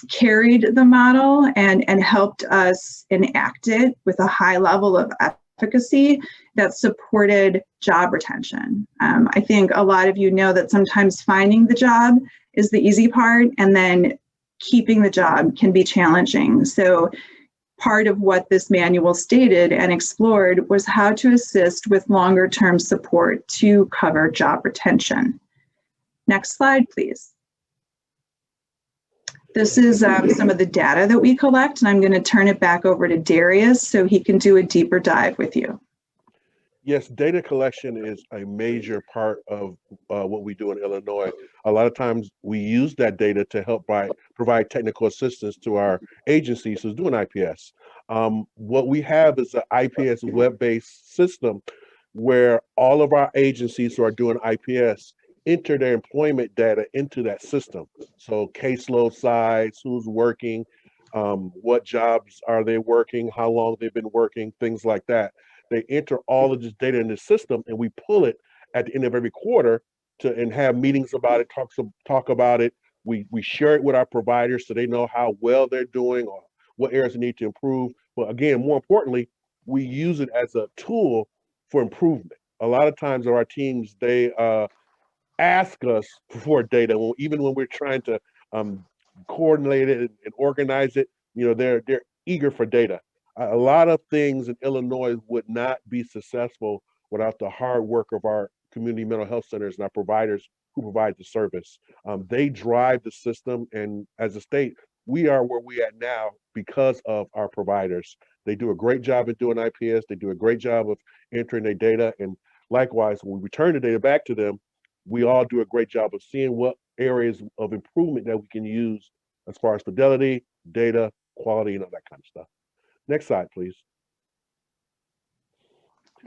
carried the model and helped us enact it with a high level of efficacy that supported job retention. I think a lot of you know that sometimes finding the job is the easy part, and then keeping the job can be challenging. So part of what this manual stated and explored was how to assist with longer term support to cover job retention. Next slide, please. This is some of the data that we collect, and I'm going to turn it back over to Darius so he can do a deeper dive with you. Yes, data collection is a major part of what we do in Illinois. A lot of times we use that data to help provide technical assistance to our agencies who's doing IPS. What we have is an IPS web-based system where all of our agencies who are doing IPS enter their employment data into that system. So caseload size, who's working, what jobs are they working, how long they've been working, things like that. They enter all of this data in the system, and we pull it at the end of every quarter and have meetings about it, talk about it. We share it with our providers so they know how well they're doing or what areas they need to improve. But again, more importantly, we use it as a tool for improvement. A lot of times our teams, they ask us for data, even when we're trying to coordinate it and organize it. You know, they're eager for data. A lot of things in Illinois would not be successful without the hard work of our community mental health centers and our providers who provide the service. They drive the system, and as a state, we are where we at now because of our providers. They do a great job at doing IPS. They do a great job of entering their data, and likewise, when we return the data back to them, we all do a great job of seeing what areas of improvement that we can use as far as fidelity, data, quality, and all that kind of stuff. Next slide, please.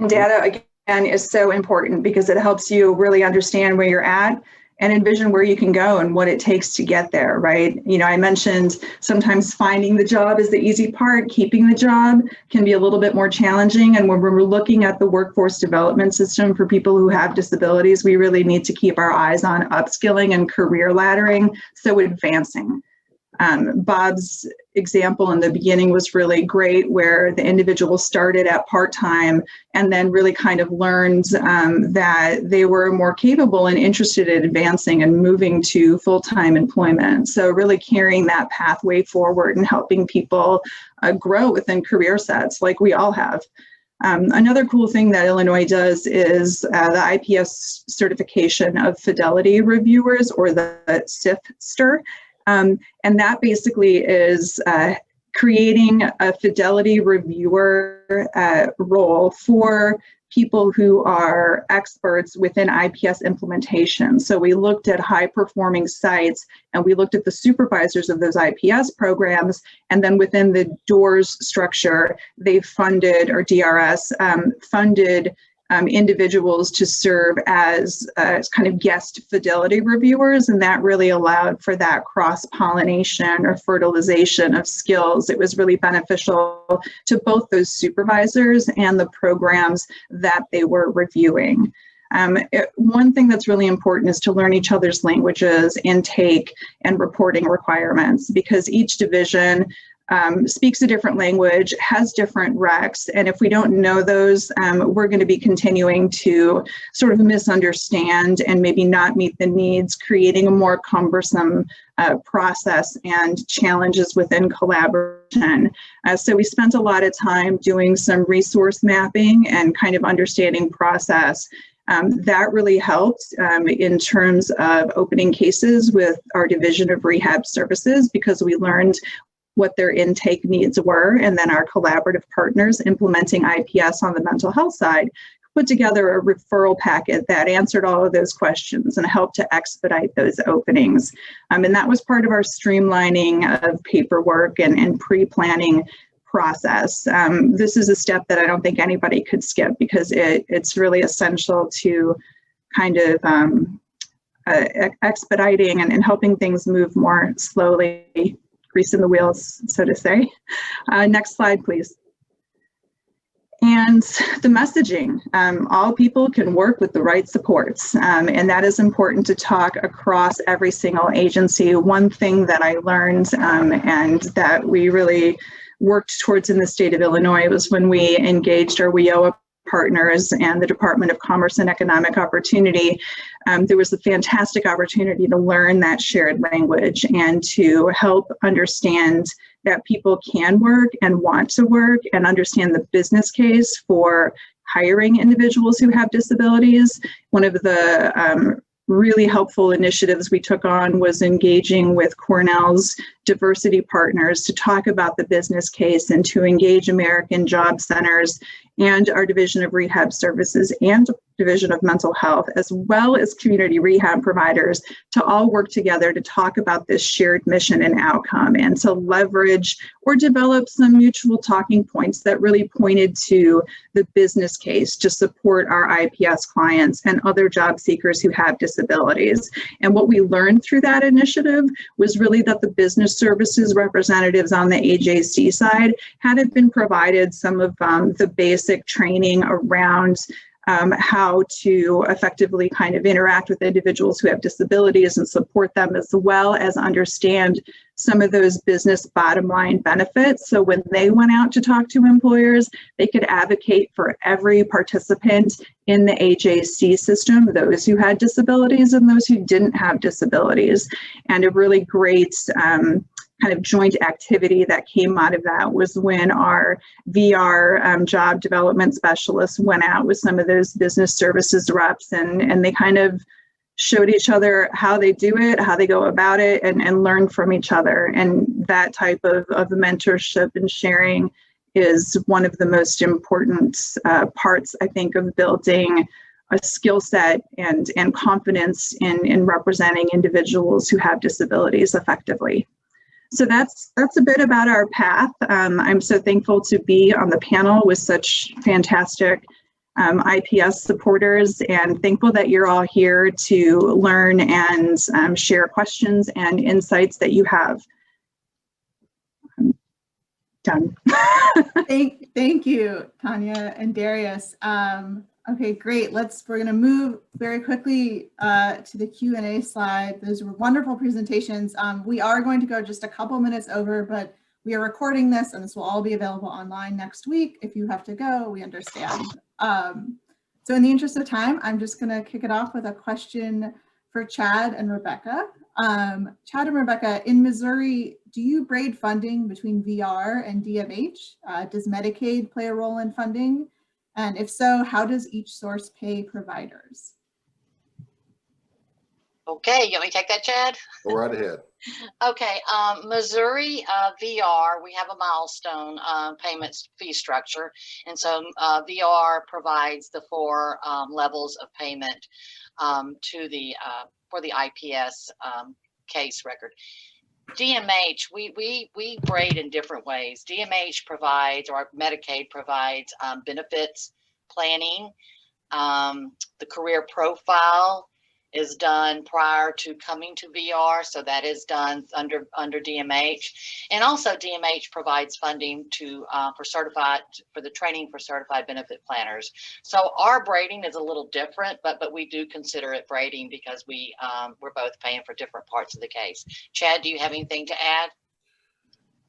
Data, again, is so important because it helps you really understand where you're at and envision where you can go and what it takes to get there, right? You know, I mentioned sometimes finding the job is the easy part. Keeping the job can be a little bit more challenging. And when we're looking at the workforce development system for people who have disabilities, we really need to keep our eyes on upskilling and career laddering, so advancing. Bob's example in the beginning was really great, where the individual started at part-time and then really kind of learned that they were more capable and interested in advancing and moving to full-time employment. So really carrying that pathway forward and helping people grow within career sets like we all have. Another cool thing that Illinois does is the IPS certification of fidelity reviewers, or the CIFSTR. And that basically is creating a fidelity reviewer role for people who are experts within IPS implementation. So we looked at high performing sites and we looked at the supervisors of those IPS programs. And then within the DOORS structure, they funded, or DRS, funded individuals to serve as kind of guest fidelity reviewers, and that really allowed for that cross-pollination or fertilization of skills. It was really beneficial to both those supervisors and the programs that they were reviewing. One thing that's really important is to learn each other's languages, intake, and reporting requirements, because each division speaks a different language, has different recs, and if we don't know those, we're going to be continuing to sort of misunderstand and maybe not meet the needs, creating a more cumbersome process and challenges within collaboration. So we spent a lot of time doing some resource mapping and kind of understanding process. That really helped in terms of opening cases with our Division of Rehab Services, because we learned what their intake needs were, and then our collaborative partners implementing IPS on the mental health side put together a referral packet that answered all of those questions and helped to expedite those openings. And that was part of our streamlining of paperwork and pre-planning process. This is a step that I don't think anybody could skip, because it's really essential to kind of expediting and helping things move more slowly, greasing the wheels, so to say. Next slide, please. And the messaging, all people can work with the right supports, and that is important to talk across every single agency. One thing that I learned and that we really worked towards in the state of Illinois was when we engaged our WIOA partners and the Department of Commerce and Economic Opportunity. There was a fantastic opportunity to learn that shared language and to help understand that people can work and want to work, and understand the business case for hiring individuals who have disabilities. One of the really helpful initiatives we took on was engaging with Cornell's diversity partners to talk about the business case and to engage American Job Centers and our Division of Rehab Services and Division of Mental Health, as well as community rehab providers, to all work together to talk about this shared mission and outcome, and to leverage or develop some mutual talking points that really pointed to the business case to support our IPS clients and other job seekers who have disabilities. And what we learned through that initiative was really that the business services representatives on the AJC side hadn't been provided some of the basic training around how to effectively kind of interact with individuals who have disabilities and support them, as well as understand some of those business bottom line benefits. So when they went out to talk to employers, they could advocate for every participant in the AJC system, those who had disabilities and those who didn't have disabilities. And a really great kind of joint activity that came out of that was when our VR job development specialists went out with some of those business services reps, and they kind of showed each other how they do it, how they go about it, and learn from each other. And that type of mentorship and sharing is one of the most important parts, I think, of building a skill set and confidence in representing individuals who have disabilities effectively. So that's a bit about our path. I'm so thankful to be on the panel with such fantastic IPS supporters, and thankful that you're all here to learn and share questions and insights that you have. I'm done. Thank you, Tanya and Darius. Okay, great. We're going to move very quickly to the Q&A slide. Those were wonderful presentations. We are going to go just a couple minutes over, but we are recording this and this will all be available online next week. If you have to go, we understand. So in the interest of time, I'm just going to kick it off with a question for Chad and Rebecca. Chad and Rebecca, in Missouri, do you braid funding between VR and DMH? Does Medicaid play a role in funding? And if so, how does each source pay providers? Okay, you want me to take that, Chad? Go right ahead. Okay, Missouri VR, we have a milestone payments fee structure. And so VR provides the 4 levels of payment to the for the IPS case record. DMH, we grade in different ways. DMH provides, or Medicaid provides, benefits planning. The career profile is done prior to coming to VR, so that is done under DMH. And also DMH provides funding to for the training for certified benefit planners. So our braiding is a little different, but we do consider it braiding because we're both paying for different parts of the case. Chad, do you have anything to add?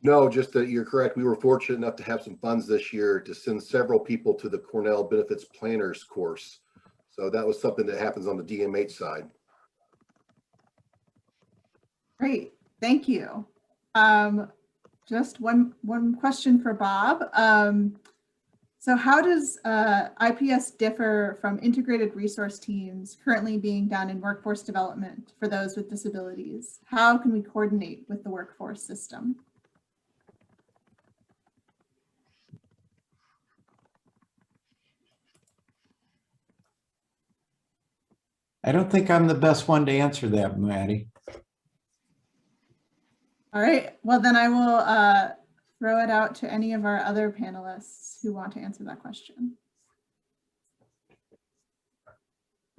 No, just that you're correct. We were fortunate enough to have some funds this year to send several people to the Cornell Benefits Planners course. So that was something that happens on the DMH side. Great, thank you. Just one question for Bob. So how does IPS differ from integrated resource teams currently being done in workforce development for those with disabilities? How can we coordinate with the workforce system? I don't think I'm the best one to answer that, Maddie. All right, well then I will throw it out to any of our other panelists who want to answer that question.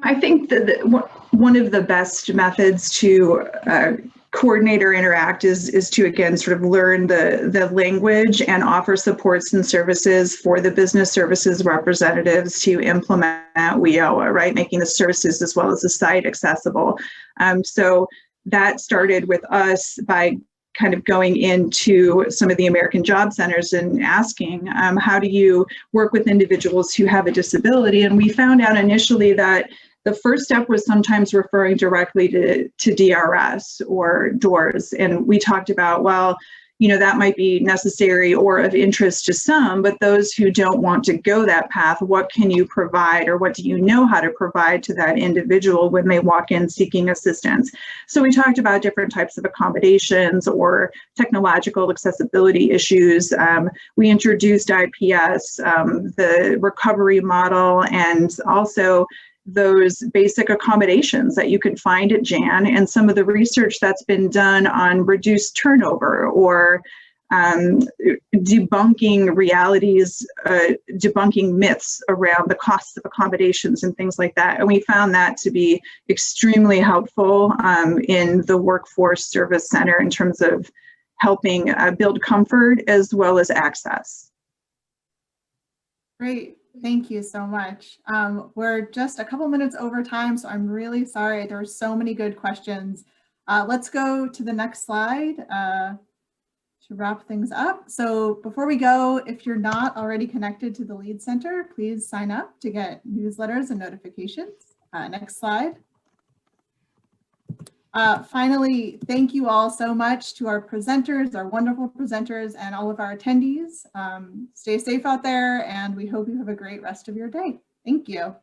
I think that one of the best methods to coordinate or interact is to, again, sort of learn the language and offer supports and services for the business services representatives to implement WIOA, right? Making the services as well as the site accessible. So that started with us by kind of going into some of the American Job Centers and asking, how do you work with individuals who have a disability? And we found out initially that the first step was sometimes referring directly to DRS or DOORS. And we talked about, well, you know, that might be necessary or of interest to some, but those who don't want to go that path, what can you provide, or what do you know how to provide to that individual when they walk in seeking assistance? So we talked about different types of accommodations or technological accessibility issues. We introduced IPS, the recovery model, and also those basic accommodations that you can find at JAN, and some of the research that's been done on reduced turnover or debunking realities, debunking myths around the costs of accommodations and things like that. And we found that to be extremely helpful in the Workforce Service Center in terms of helping build comfort as well as access. Great. Thank you so much. We're just a couple minutes over time, so I'm really sorry. There were so many good questions. Let's go to the next slide to wrap things up. So before we go, if you're not already connected to the Lead Center, please sign up to get newsletters and notifications. Next slide. Finally, thank you all so much to our presenters, our wonderful presenters, and all of our attendees. Stay safe out there, and we hope you have a great rest of your day. Thank you.